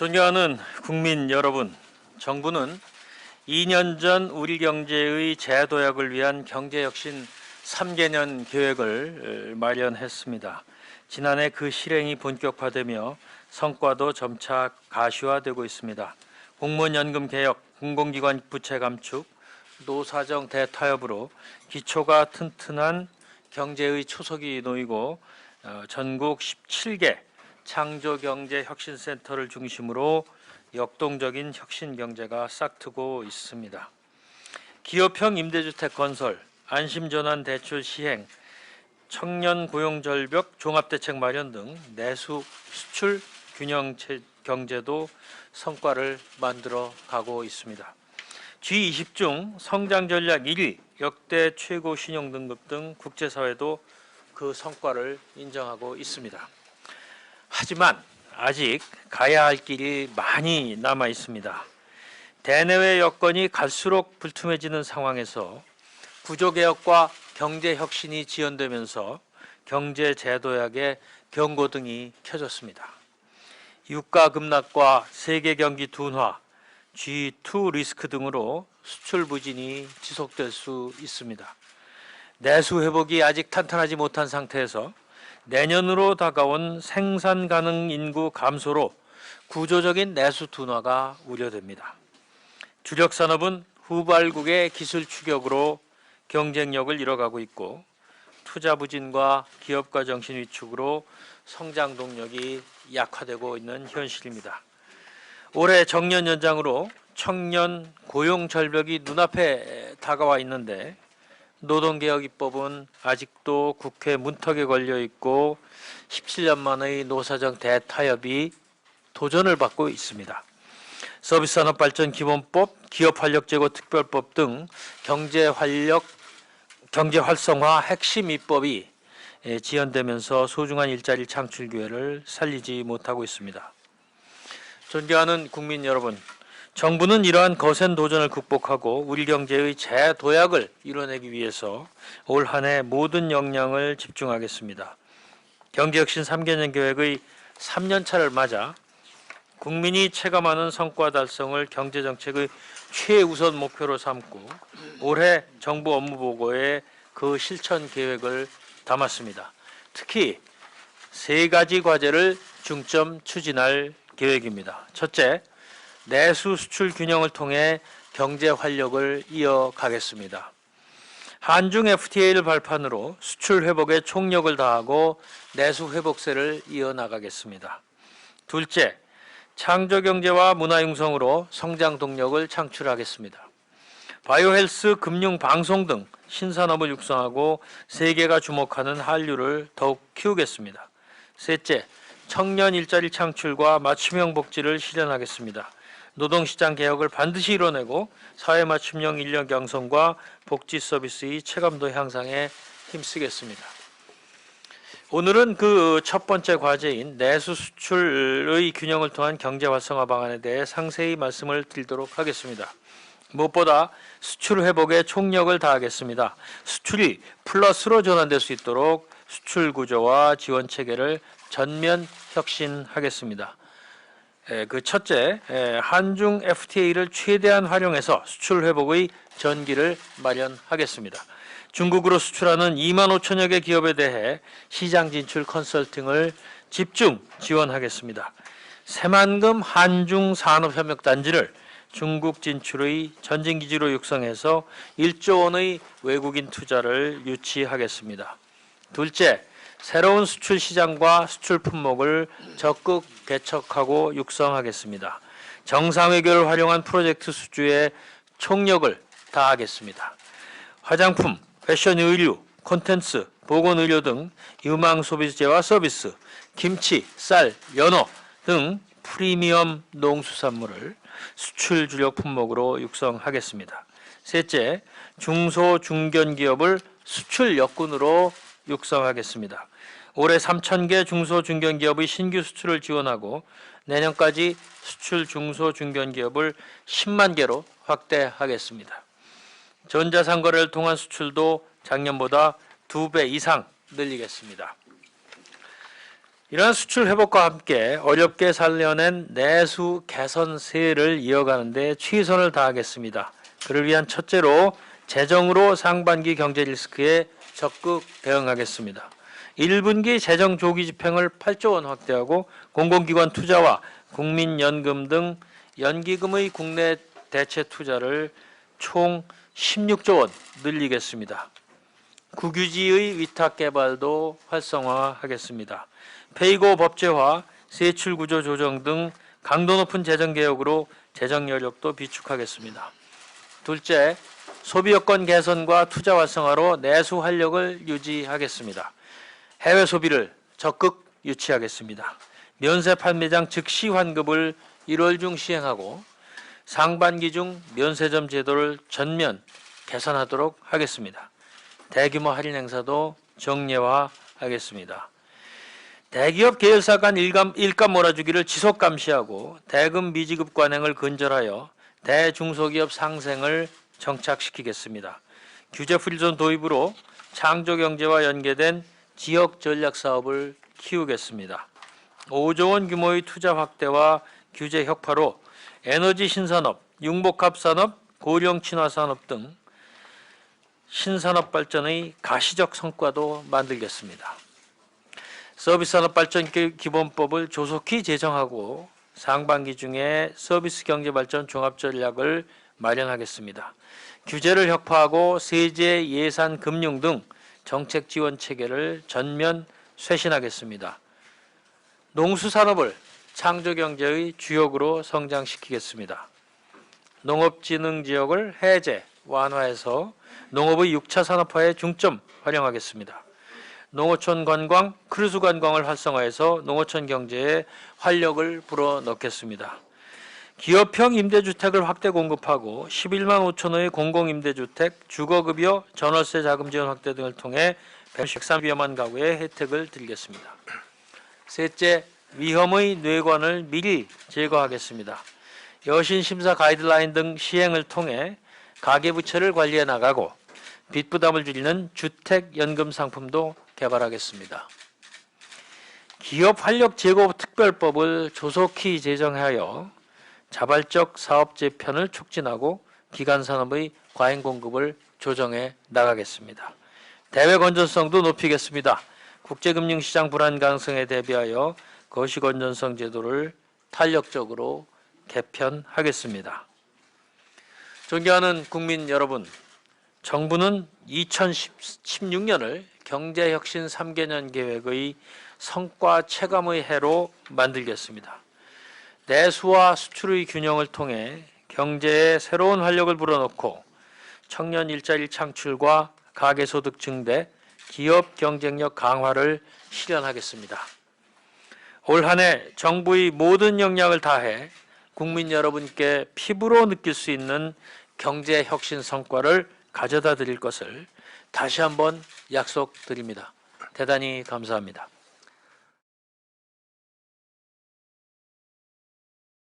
존경하는 국민 여러분, 정부는 2년 전 우리 경제의 재도약을 위한 경제혁신 3개년 계획을 마련했습니다. 지난해 그 실행이 본격화되며 성과도 점차 가시화되고 있습니다. 공무원 연금 개혁, 공공기관 부채 감축, 노사정 대타협으로 기초가 튼튼한 경제의 초석이 놓이고 전국 17개 창조경제혁신센터를 중심으로 역동적인 혁신경제가 싹트고 있습니다. 기업형 임대주택 건설, 안심전환대출 시행, 청년 고용절벽 종합대책 마련 등 내수 수출 균형 경제도 성과를 만들어 가고 있습니다. G20 중 성장전략 1위, 역대 최고 신용등급 등 국제사회도 그 성과를 인정하고 있습니다. 하지만 아직 가야 할 길이 많이 남아 있습니다. 대내외 여건이 갈수록 불투명해지는 상황에서 구조개혁과 경제혁신이 지연되면서 경제재도약의 경고등이 켜졌습니다. 유가 급락과 세계 경기 둔화, G2 리스크 등으로 수출 부진이 지속될 수 있습니다. 내수 회복이 아직 탄탄하지 못한 상태에서 내년으로 다가온 생산 가능 인구 감소로 구조적인 내수 둔화가 우려됩니다. 주력 산업은 후발국의 기술 추격으로 경쟁력을 잃어가고 있고 투자 부진과 기업가 정신 위축으로 성장 동력이 약화되고 있는 현실입니다. 올해 정년 연장으로 청년 고용 절벽이 눈앞에 다가와 있는데 노동개혁 입법은 아직도 국회 문턱에 걸려 있고 17년 만의 노사정 대타협이 도전을 받고 있습니다. 서비스산업발전기본법, 기업활력제고 특별법 등 경제활성화 핵심 입법이 지연되면서 소중한 일자리 창출 기회를 살리지 못하고 있습니다. 존경하는 국민 여러분, 정부는 이러한 거센 도전을 극복하고 우리 경제의 재도약을 이뤄내기 위해서 올 한 해 모든 역량을 집중하겠습니다. 경제혁신 3개년 계획의 3년차를 맞아 국민이 체감하는 성과 달성을 경제정책의 최우선 목표로 삼고 올해 정부 업무보고에 그 실천 계획을 담았습니다. 특히 3가지 과제를 중점 추진할 계획입니다. 첫째, 내수 수출 균형을 통해 경제 활력을 이어가겠습니다. 한중 FTA를 발판으로 수출 회복에 총력을 다하고 내수 회복세를 이어나가겠습니다. 둘째, 창조경제와 문화융성으로 성장 동력을 창출하겠습니다. 바이오헬스, 금융, 방송 등 신산업을 육성하고 세계가 주목하는 한류를 더욱 키우겠습니다. 셋째, 청년 일자리 창출과 맞춤형 복지를 실현하겠습니다. 노동시장 개혁을 반드시 이뤄내고 사회 맞춤형 인력 양성과 복지 서비스의 체감도 향상에 힘쓰겠습니다. 오늘은 그 첫 번째 과제인 내수 수출의 균형을 통한 경제 활성화 방안에 대해 상세히 말씀을 드리도록 하겠습니다. 무엇보다 수출 회복에 총력을 다하겠습니다. 수출이 플러스로 전환될 수 있도록 수출 구조와 지원 체계를 전면 혁신하겠습니다. 그 첫째, 한중 FTA를 최대한 활용해서 수출 회복의 전기를 마련하겠습니다. 중국으로 수출하는 2만 5천여 개 기업에 대해 시장 진출 컨설팅을 집중 지원하겠습니다. 새만금 한중 산업협력단지를 중국 진출의 전진기지로 육성해서 1조 원의 외국인 투자를 유치하겠습니다. 둘째, 새로운 수출 시장과 수출 품목을 적극 개척하고 육성하겠습니다. 정상회교를 활용한 프로젝트 수주에 총력을 다하겠습니다. 화장품, 패션 의류, 콘텐츠, 보건의료 등 유망 소비재와 서비스, 김치, 쌀, 연어 등 프리미엄 농수산물을 수출 주력 품목으로 육성하겠습니다. 셋째, 중소 중견기업을 수출 역군으로 육성하겠습니다. 올해 3,000개 중소 중견기업의 신규 수출을 지원하고 내년까지 수출 중소 중견기업을 10만 개로 확대하겠습니다. 전자상거래를 통한 수출도 작년보다 2배 이상 늘리겠습니다. 이러한 수출 회복과 함께 어렵게 살려낸 내수 개선세를 이어가는 데 최선을 다하겠습니다. 그를 위한 첫째로 재정으로 상반기 경제 리스크에 적극 대응하겠습니다. 1분기 재정 조기 집행을 8조 원 확대하고 공공기관 투자와 국민연금 등 연기금의 국내 대체 투자를 총 16조 원 늘리겠습니다. 국유지의 위탁 개발도 활성화하겠습니다. 페이고 법제화, 세출구조 조정 등 강도 높은 재정개혁으로 재정 여력도 비축하겠습니다. 둘째, 소비 여건 개선과 투자 활성화로 내수 활력을 유지하겠습니다. 해외 소비를 적극 유치하겠습니다. 면세 판매장 즉시 환급을 1월 중 시행하고 상반기 중 면세점 제도를 전면 개선하도록 하겠습니다. 대규모 할인 행사도 정례화하겠습니다. 대기업 계열사 간 일감 몰아주기를 지속 감시하고 대금 미지급 관행을 근절하여 대중소기업 상생을 정착시키겠습니다. 규제 프리존 도입으로 창조경제와 연계된 지역 전략 사업을 키우겠습니다. 5조 원 규모의 투자 확대와 규제 혁파로 에너지 신산업, 융복합 산업, 고령 친화 산업 등 신산업 발전의 가시적 성과도 만들겠습니다. 서비스산업발전기본법을 조속히 제정하고 상반기 중에 서비스 경제발전 종합전략을 마련하겠습니다. 규제를 혁파하고 세제, 예산, 금융 등 정책 지원 체계를 전면 쇄신하겠습니다. 농수산업을 창조경제의 주역으로 성장시키겠습니다. 농업진흥지역을 해제, 완화해서 농업의 6차 산업화에 중점 활용하겠습니다. 농어촌 관광, 크루즈 관광을 활성화해서 농어촌 경제에 활력을 불어넣겠습니다. 기업형 임대주택을 확대 공급하고 11만 5천호의 공공임대주택, 주거급여, 전월세 자금 지원 확대 등을 통해 103위험한 가구에 혜택을 드리겠습니다. 셋째, 위험의 뇌관을 미리 제거하겠습니다. 여신심사 가이드라인 등 시행을 통해 가계부채를 관리해 나가고 빚부담을 줄이는 주택연금 상품도 개발하겠습니다. 기업 활력 제고 특별법을 조속히 제정하여 자발적 사업 재편을 촉진하고 기간 산업의 과잉 공급을 조정해 나가겠습니다. 대외 건전성도 높이겠습니다. 국제금융시장 불안 가능성에 대비하여 거시 건전성 제도를 탄력적으로 개편하겠습니다. 존경하는 국민 여러분, 정부는 2016년을 경제혁신 3개년 계획의 성과 체감의 해로 만들겠습니다. 내수와 수출의 균형을 통해 경제에 새로운 활력을 불어넣고 청년 일자리 창출과 가계소득 증대, 기업 경쟁력 강화를 실현하겠습니다. 올 한 해 정부의 모든 역량을 다해 국민 여러분께 피부로 느낄 수 있는 경제혁신 성과를 가져다 드릴 것을 다시 한번 약속드립니다. 대단히 감사합니다.